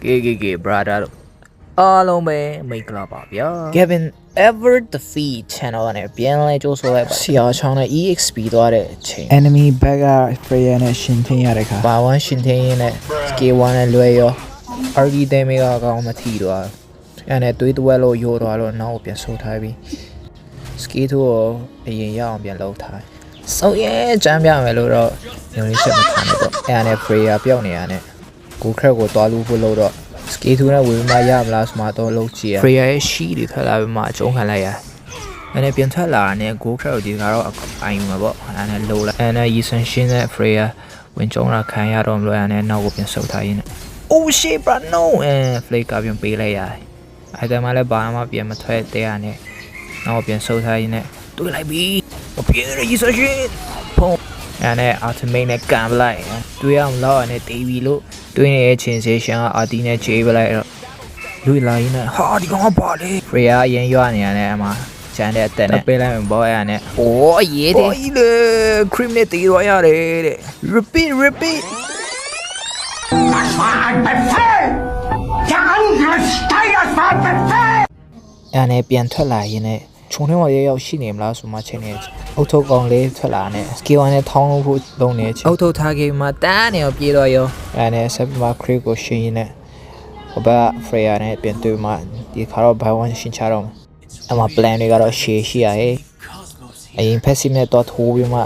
KKK brother အားလုံးပဲမိတ်ကလာပါဗျာ Gavin Ever Defeat Channel နဲ့ပြန်လဲကြိုးဆိုလိုက်ပါဆရာချောင်းနဲ့ EXP သွားတဲ့အချိန် enemy back က Freya နဲ့ရှင်ထင်းရတဲ့ခါ ဘာ1ရှင်ထင်းရင်းနဲ့ Skill 1နဲ့လွဲရော RD တဲမေကအကောင်မထီတော့အဲ့နဲ့တွေးတွဲလို့ရိုးသွားလို့နောက်ပြန်ဆုတ်ထားပြီး Skill 2ကိုအရင်ရအောင်ပြန်လုပ်ထားစောက်ရဲကြမ်းပြမယ်လို့တော့ညွှန်လေးချက်မခံဘူးပေါ့အဲ့နဲ့ Freya ပျောက်နေရတဲ့ကိုခရက်ကိုတွားလို့ဖို့လို့တော့ Skill 2နဲ့ဝင်မရမလားဆိုမှတော့လုပ်ကြည့်ရ Freya ရဲ့ ရှိတွေထွက်လာပြီးမှအကျုံးခံလိုက်ရအဲ့နဲ့ပြန်ထွက်လာတဲ့ Go Crab ကိုဒီကတော့အိုင်မှာပေါ့အဲ့နဲ့လိုလိုက်အဲ့နဲ့ Yisan Shin နဲ့ Freya ဝင်ကျုံတာခံရတော့မလို့အဲ့နဲ့နောက်ကိုပြန်ဆုတ်ထားရင်းနဲ့ Oh shit bro no Flake ကပြန်ပေးလိုက်ရတယ်အဲ့ဒါမှလည်းဘာမှပြန်မထွက်တဲ့ရနဲ့နောက်ပြန်ဆုတ်ထားရင်းနဲ့တွေ့လိုက်ပြီမပြေရ Yisan Shin ဖုံးအဲ့နဲ့ Ultimate နဲ့ကန်ပလိုက်တွေ့ရမလို့အဲ့နဲ့တေးပြီလို့တွင်းရဲ့ချင်းစေရှန်ကအာတီနဲ့ခြေပလိုက်တော့လူလာရင်းနဲ့ဟာဒီကောင်ပါလေ Freya အရင်ရွာနေရတယ်အမကျန်တဲ့အတက်နဲ့ပေးလိုက်မယ်ဘောရနဲ့အိုးရေးတယ်ဟိလေ cream နဲ့တီးရောရတယ်တဲ့ repeatအဲ့နဲ့ပြန်ထွက်လာရင်းနဲ့ခြုံထဲမှာရောက်ရှိနေမလားဆိုမှချိန်နေအုတ်ထုတ်ကောင်လေးထွက်လာနဲ့ skill 1နဲ့ထောင်းလို့ဖို့လုံးနေချင်းအုတ်ထုတ်ထားခဲ့မှတန်းနေအောင်ပြေးတော့ရောအဲ့နဲ့ September creep ကိုရှင်းရင်းနဲ့ဟိုဘက် Freya နဲ့ပြန်တွေ့မှဒီခါတော့ by one ရှင်းချတော့အမ plan တွေကတော့ရှေ့ရှိရဟဲ့အရင် passive နဲ့တော့ထိုးပြီးမှ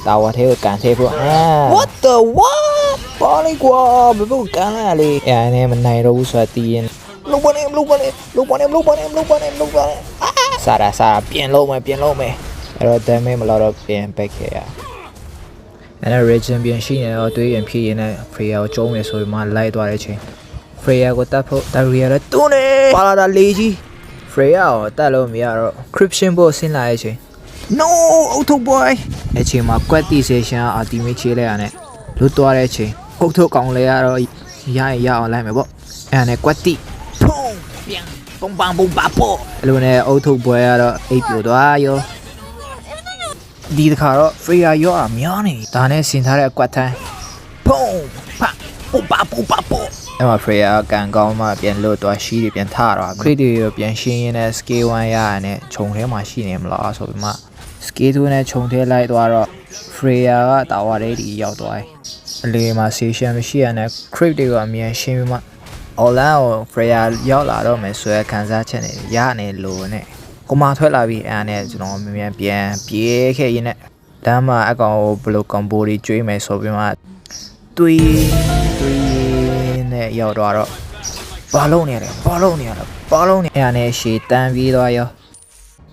တာဝါထဲကိုကန်သေးဖို့What the what ပါလိုက်ကွာဘယ်လိုကန်လာလဲအဲ့နဲ့မနိုင်တော့ဘူးဆိုတာတီးရင်လုံးပါနေစာပြင်လုံးမယ်အဲ့တော့ damage မလောက်တော့ပြင် back ခဲ့ရအဲ့တော့ region ပြင်ရှိနေတော့တွေးရင်ဖြည့်ရင်နဲ့ Freya ကိုကျုံးမယ်ဆိုပြီးမှလိုက်သွားတဲ့ချိန် Freya ကိုတတ်ဖို့ Daria လည်းတူနေပါလာတာလေးကြီး Freya ကိုတတ်လို့မရတော့ Cryption ဖို့ဆင်းလာတဲ့ချိန် No auto boy အချိန်မှာ quantization က ultimate ချေလိုက်ရတယ်လွတ်သွားတဲ့ချိန် auto ကောင်လေးကတော့ရအောင်လိုက်မယ်ပေါ့အဲ့နဲ့ quanti ဖုံးပြန်ပုံပန်းပေါ့အဲ့လိုနဲ့အုတ်ထုတ်ပွဲကတော့အိပ်ပြိုသွားရောဒီတစ်ခါတော့ Freya ရောအများနေဒါနဲ့ဆင်ထားတဲ့အကွက်ထမ်းဖုံးဖပူပါပေါ့အဲ့မှာ Freya ကန်ကောင်းမှပြန်လို့သွားရှိတွေပြန်ထတော့ crit တွေပြန်ရှင်းရင်းနဲ့ scale 1ရရနဲ့ခြုံထဲမှာရှိနေမလားဆိုပြီးမှ scale 2နဲ့ခြုံထဲလိုက်သွားတော့ Freya ကတာဝါလေးဒီရောက်သွားတယ်အလေမှာ station မရှိရနဲ့ crit တွေကအမြန်ရှင်းပြီးမှOrlando Freya ရောက်လာတော့မယ်ဆိုရခံစားချက်နဲ့ရနေလို့နဲ့ကိုမထွက်လာပြီးအဲ့နဲ့ကျွန်တော်မြန်ပြန်ပြေးခဲ့ရင်းနဲ့တမ်းမှာအကောင်ကိုဘယ်လို combo တွေကျွေးမယ်ဆိုပြီးမှတွေးနဲ့ရောက်တော့ဘာလုံးနေလဲအဲ့နဲ့ရှေ့တန်းပြီးသွားရော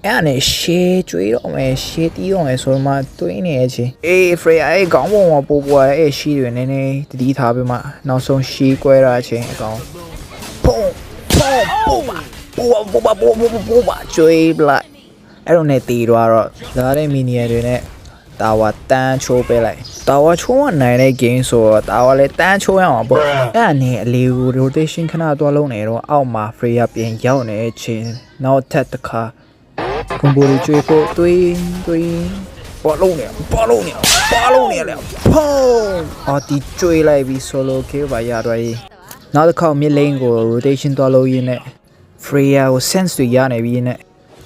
အဲ့နဲ့ရှေ့ကျွေးတော့မယ်ရှေ့တီးတော့မယ်ဆိုမှတွေးနေချင်းအေး Freya အဲ့ခေါင်းပုံမှာပို့အဲ့ရှီတွေနည်းနည်းတတိထားပြီးမှနောက်ဆုံးရှီကွဲတာချင်းအကောင်ဖုံးပူပါကျွေးပလိုက်အဲ့လိုနဲ့တီးတော့ဒါတဲ့မီနီယာတွေနဲ့တာဝါတန်းချိုးပေးလိုက်တာဝါချိုးမနိုင်တဲ့ game ဆိုတော့တာဝါလည်းတန်းချိုးရအောင်ပေါ့အဲ့နဲ့အလေးကို rotation ခဏသွားလုံးနေတော့အောက်မှာ Freya ပြန်ရောက်နေချင်းနောက်ထပ်တစ်ခါကွန်ဘိုတွေကျွေးဖို့တွေးဘာလုံးနေလဲဖုံးအော်ဒီကျွေးလိုက်ပြီး solo kill ပါရတော့နောက်တစ်ခါ mid lane ကို rotation သွားလို့ရင်းနဲ့ Freya ကို sense တွေရနေပြီးနဲ့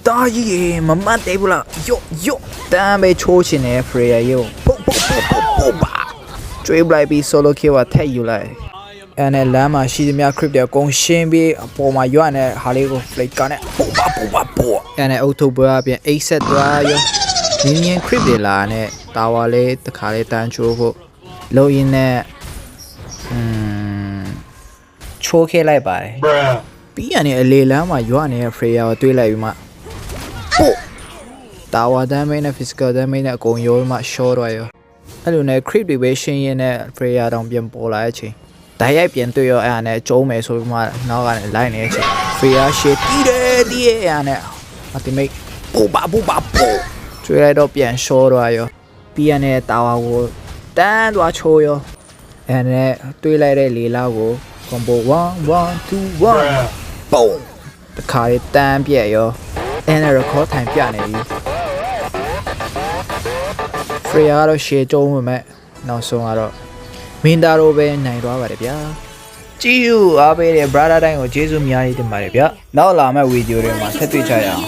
တာကြီးမမတ်သေးဘူးလားယော့တမ်းပဲချိုးချင်တယ် Freya ရုပ်ဖုံးပါကျွေးလိုက်ပြီး solo kill ကထက်ယူလိုက်အဲ့နဲ့လမ်းမှာရှိသမျှ crypt တွေအကုန်ရှင်းပြီးအပေါ်မှာရွနဲ့ဟာလေးကို flake ကနဲ့ပူပါအဲ့နဲ့အုတ်ထုတ်ပွဲကပြန်8 set သွားရောမြင်း crypt တွေလာနဲ့တာဝါလေးတစ်ခါလေးတန်းချိုးဖို့လုံရင်းနဲ့ချိုးခဲလိုက်ပါတယ်ပြီးရနေအလေလမ်းမှာရွနေတဲ့ Freya ကိုတွေးလိုက်ပြီးမှပို့တာဝါ damage နဲ့ physical damage နဲ့အကုန်ရောမှ short တော့ရောအဲ့လိုနဲ့ crypt တွေပဲရှင်းရင်းနဲ့ Freya တောင်ပြန်ပေါ်လာတဲ့အချိန်ဓာတ်ရိုက်ပြန်တွေ့ရောအဲ့ဒါနဲ့ကျုံးမယ်ဆိုပြီးမှနောက်ကနေလိုက်နေတဲ့အချိန် Freya ရှေ့တီးရဲ့အဲ့ဒါနဲ့ ultimate ပူပါကျွေးလိုက်တော့ပြန် short တော့ရောပြီးရနေတာဝါကိုတန်းသွားချိုးရောအဲ့နဲ့တွေးလိုက်တဲ့လေလောက်ကို combo 1 2 1ပုံတခါလေးတန်းပြက်ရောအဲ့နဲ့ record time ပြနေပြီ Freya ကတော့ရှေ့ကျုံးဝင်မဲ့နောက်ဆုံးကတော့မင်းသားတို့ပဲနိုင်သွားပါတယ်ဗျာ ကြည့်ယူအားပေးတဲ့ brother တိုင်းကိုကျေးဇူးအများကြီးတင်ပါတယ်ဗျနောက်လာမယ့်ဗီဒီယိုတွေမှာဆက်တွေ့ကြရအောင်